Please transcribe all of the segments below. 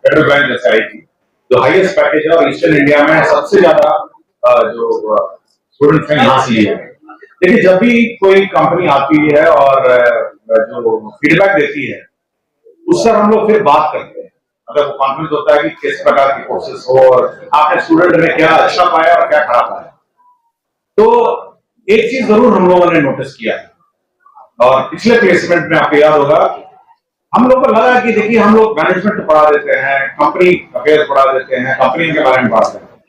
Federal bank SIT जो highest package है और ईस्टर्न इंडिया में सबसे ज्यादा जो स्टूडेंट्स ने यहाँ से लिया है। देखिए, जब भी कोई कंपनी आती है और जो फीडबैक देती है उससे हम लोग फिर बात करते हैं, मतलब कॉन्फिडेंस होता है कि किस प्रकार की कोर्सेस हो और आपने स्टूडेंट ने क्या अच्छा पाया और क्या खराब पाया। तो एक चीज जरूर हम लोगों ने नोटिस किया और पिछले प्लेसमेंट में आपको याद होगा, हम लोग को लगा कि देखिए हम लोग मैनेजमेंट पढ़ा देते हैं, कंपनी अफेयर्स पढ़ा देते हैं, कंपनी के बारे में बात करते हैं,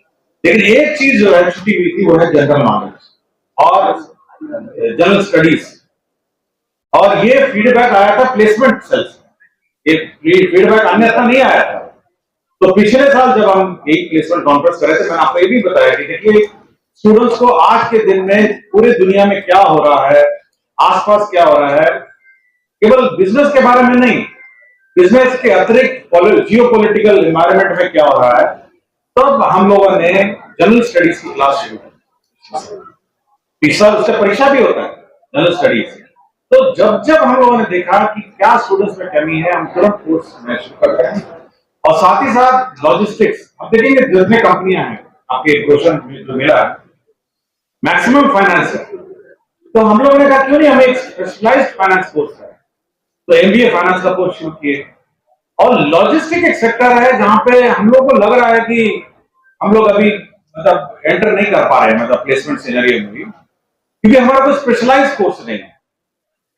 लेकिन एक चीज जो है छुट्टी हुई थी वो है जनरल नॉलेज और जनरल स्टडीज। और ये फीडबैक आया था प्लेसमेंट सेल से, ये फीडबैक अन्यथा नहीं आया था। तो पिछले साल जब हम यही प्लेसमेंट कॉन्फ्रेंस कर रहे थे, मैंने आपको ये भी बताया कि देखिए स्टूडेंट्स को आज के दिन में पूरी दुनिया में क्या हो रहा है, आसपास क्या हो रहा है, केवल बिजनेस के बारे में नहीं, बिजनेस के अतिरिक्त जियोपॉलिटिकल एनवायरनमेंट में क्या हो रहा है, तब हम लोगों ने जनरल स्टडीज की क्लास शुरू की। पिछला उससे परीक्षा भी होता है जनरल स्टडीज। तो जब हम लोगों ने देखा कि क्या स्टूडेंट्स में कमी है, हम तुरंत कोर्स में शुरू करते हैं। और साथ ही साथ लॉजिस्टिक्स, अब देखेंगे जितने कंपनियां हैं आपके क्वेश्चन में जो मिला मैक्सिमम फाइनेंस है, तो हम लोगों ने कहा क्यों नहीं हमें एक स्पेशलाइज्ड फाइनेंस कोर्स है, तो एमबीए फाइनेंस का कोर्स शुरू किए। और लॉजिस्टिक एक सेक्टर है जहां पे हम लोग को लग रहा है कि हम लोग अभी मतलब एंटर नहीं कर पा रहे हैं, मतलब प्लेसमेंट सिनेरियो में भी, क्योंकि हमारा कोई स्पेशलाइज्ड कोर्स नहीं है।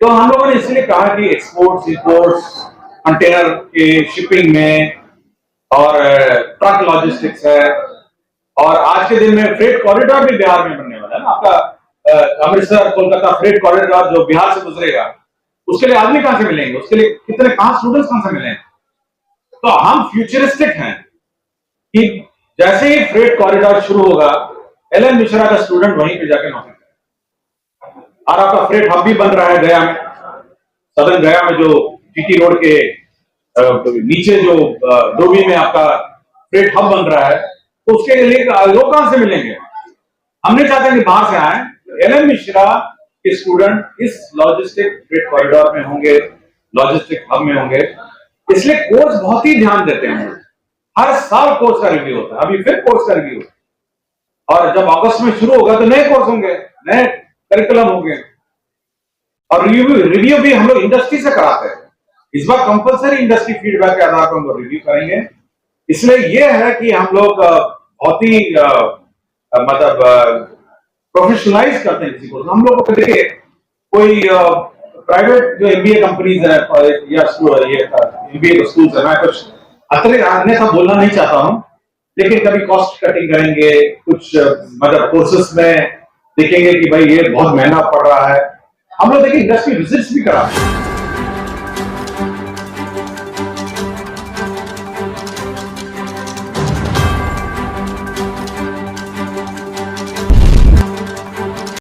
तो हम लोगों ने इसलिए कहा कि एक्सपोर्ट्स, इंपोर्ट्स, कंटेनर के शिपिंग में और ट्रक लॉजिस्टिक्स है, और आज के दिन में फ्रेट कॉरिडोर भी बिहार में बनने वाला है ना, आपका अमृतसर कोलकाता फ्रेट कॉरिडोर जो बिहार से गुजरेगा, उसके लिए आदमी कहां से मिलेंगे, उसके लिए कितने कहां स्टूडेंट्स कहां से मिलेंगे। तो हम फ्यूचरिस्टिक हैं कि जैसे ही फ्रेट कॉरिडोर शुरू होगा, एलएन मिश्रा का स्टूडेंट वहीं पे जाके नौकरी करेगा। और आपका फ्रेट हब भी बन रहा है गया में, सदन गया में, जो जीटी रोड के नीचे जो डोबी में आपका फ्रेट हब बन रहा है, तो उसके लिए लोग कहां से मिलेंगे। हम नहीं चाहते कि बाहर से आए, एलएन मिश्रा के स्टूडेंट इस लॉजिस्टिक फ्रेट कॉरिडोर में होंगे, लॉजिस्टिक हब में होंगे। इसलिए कोर्स बहुत ही ध्यान देते हैं, हर साल कोर्स का रिव्यू होता है, अभी फिर कोर्स का रिव्यू, और जब अगस्त में शुरू होगा तो नए कोर्स होंगे, नए करिकुलम होंगे। और रिव्यू भी हम लोग इंडस्ट्री से कराते हैं, इस बार कंपलसरी इंडस्ट्री फीडबैक के आधार पर हम लोग रिव्यू करेंगे। इसलिए यह है कि हम लोग बहुत ही मतलब प्रोफेशनलाइज करते हैं किसी को। हम लोग को देखिए कोई प्राइवेट जो एमबीए कंपनीज है या ये एमबीए स्कूल्स है, मैं कुछ अन्यथा बोलना नहीं चाहता हूं, लेकिन कभी कॉस्ट कटिंग करेंगे, कुछ मतलब कोर्सेस में देखेंगे कि भाई ये बहुत महंगा पड़ रहा है। हम लोग देखिए इंडस्ट्री विजिट्स भी कराते हैं।